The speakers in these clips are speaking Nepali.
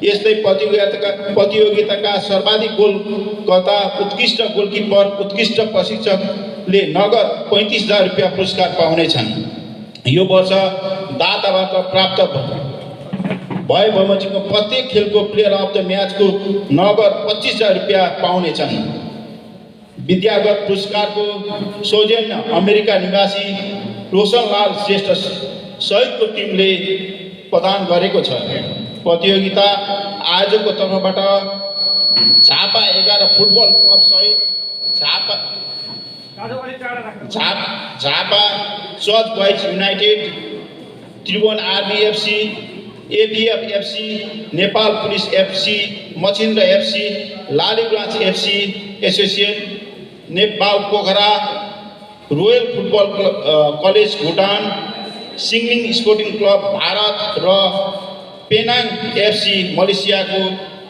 यस्तै प्रतियोगिताका सर्वाधिक गोलकर्ता, उत्कृष्ट गोलकिपर, उत्कृष्ट प्रशिक्षकले नगद 35,000 रुपियाँ पुरस्कार पाउनेछन्। यो वर्ष दाताबाट प्राप्त भए बमोजिमको प्रत्येक खेलको प्लेयर अफ द म्याचको नगद 25,000 रुपियाँ पाउनेछन्। विद्यागत पुरस्कारको सौजन्य अमेरिका निवासी रोशनलाल श्रेष्ठ सहितको टिमले प्रदान गरेको छ। प्रतियोगिता आयोजकको तर्फबाट झापा 11 फुटबल क्लब सहित Jhapa church boys united, Tribhuvan army FC, ABF FC, Nepal police FC, Machhindra FC, Laliguras FC association, Nepal Pokhara, royal football college Bhutan, Singling sporting club Bharat र पेनाङ एफसी मलेसियाको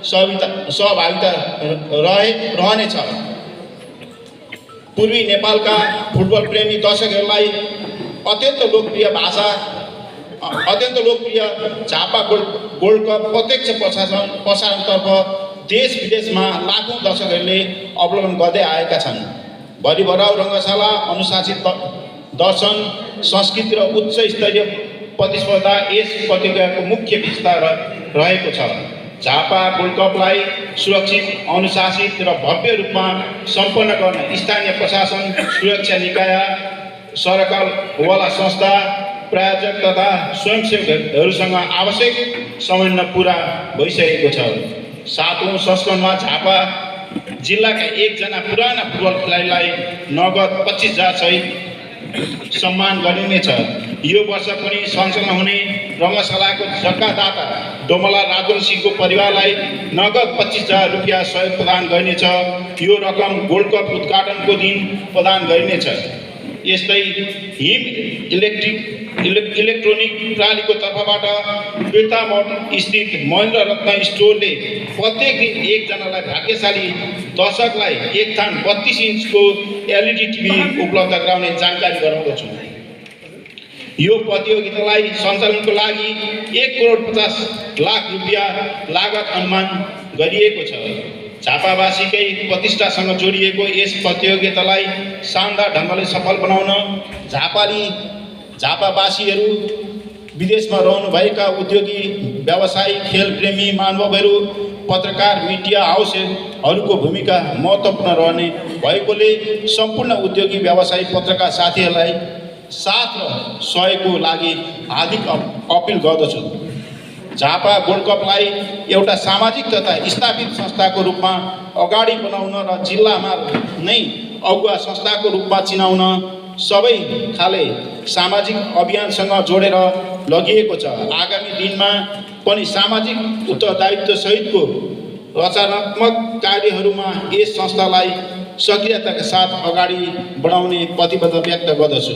सहभागिता रहनेछ। पूर्वी नेपालका फुटबल प्रेमी दर्शकहरूलाई अत्यन्त लोकप्रिय झापा गोल्ड कप प्रत्यक्ष प्रसारणतर्फ देश विदेशमा लाखौँ दर्शकहरूले अवलोकन गर्दै आएका छन्। भरिभराउ रङ्गशाला, अनुशासित दर्शन, संस्कृति र उच्च स्तरीय प्रतिस्पर्धा यस प्रतियोगिताको मुख्य विशेषता रहेको छ। झापा गोल्ड कपलाई सुरक्षित, अनुशासित र भव्य रूपमा सम्पन्न गर्न स्थानीय प्रशासन, सुरक्षा निकाय, सरकारवाला संस्था, प्रायोजक तथा स्वयंसेवकहरूसँग आवश्यक समन्वय पुरा भइसकेको छ। 7औं संस्करणमा झापा जिल्लाका एकजना पुराना फुटबल खेलाडीलाई नगद 25,000 सहित सम्मान गरिनेछ। यो वर्ष पनि सञ्चालन हुने रङ्गशालाको जग्गादाता डोमला राजन सिंहको परिवारलाई नगद 25,000 रुपियाँ सहयोग प्रदान गरिनेछ। यो रकम गोल्ड कप उद्घाटनको दिन प्रदान गरिनेछ। यस्तै हिम इलेक्ट्रोनिक प्रणालीको तर्फबाट बिर्तामोड स्थित महेन्द्र रत्न स्टोरले प्रत्येक दिन एकजनालाई भाग्यशाली दर्शकलाई एक थान 32 इन्चको एलइडी टिभी उपलब्ध गराउने जानकारी गराउँदछु। यो प्रतियोगितालाई सञ्चालनको लागि 1,50,00,000 रुपियाँ लागत अनुमान गरिएको छ। झापावासीकै प्रतिष्ठासँग जोडिएको यस प्रतियोगितालाई शानदार ढङ्गले सफल बनाउन झापावासीहरू, विदेशमा रहनुभएका उद्योगी, व्यवसायी, खेलप्रेमी महानुभावहरू, पत्रकार, मिडिया हाउसहरूको भूमिका महत्त्वपूर्ण रहने भएकोले सम्पूर्ण उद्योगी, व्यवसायी, पत्रकार साथीहरूलाई साथ र सहयोगको लागि हार्दिक अपिल गर्दछु। झापा गोल्ड कपलाई एउटा सामाजिक तथा स्थापित संस्थाको रूपमा अगाडि बढाउन र जिल्लामा नै अगुवा संस्थाको रूपमा चिनाउन सबै खाले सामाजिक अभियानसँग जोडेर लगिएको छ। आगामी दिनमा पनि सामाजिक उत्तरदायित्व सहितको रचनात्मक कार्यहरूमा यस संस्थालाई सक्रियताका साथ अगाडि बढाउने प्रतिबद्धता व्यक्त गर्दछु।